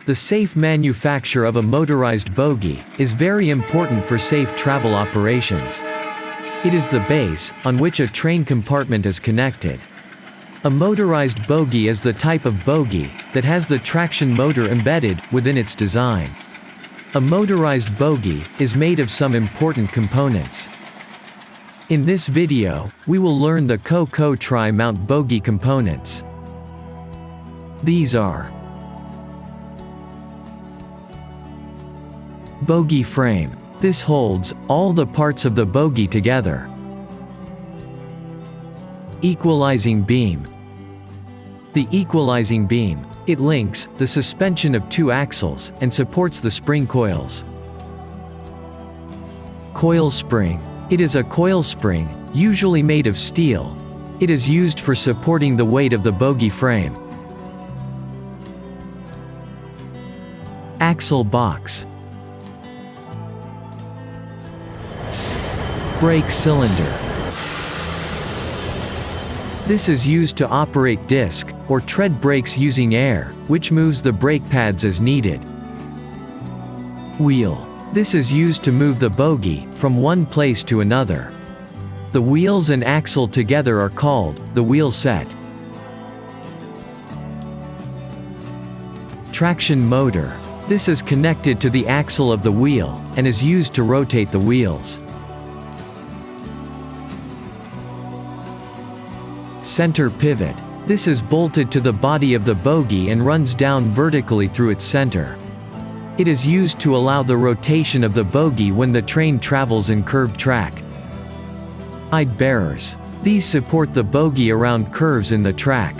The safe manufacture of a motorized bogie is very important for safe travel operations. It is the base on which a train compartment is connected. A motorized bogie is the type of bogie that has the traction motor embedded within its design. A motorized bogie is made of some important components. In this video, we will learn the Co Trimount Bogie components. These are: bogie frame. This holds all the parts of the bogie together. Equalizing beam. The equalizing beam. It links the suspension of two axles and supports the spring coils. Coil spring. It is a coil spring, usually made of steel. It is used for supporting the weight of the bogie frame. Axle box. Brake cylinder. This is used to operate disc or tread brakes using air, which moves the brake pads as needed. Wheel. This is used to move the bogie from one place to another. The wheels and axle together are called the wheel set. Traction motor. This is connected to the axle of the wheel and is used to rotate the wheels. Center pivot. This is bolted to the body of the bogie and runs down vertically through its center. It is used to allow the rotation of the bogie when the train travels in curved track. Side bearers. These support the bogie around curves in the track.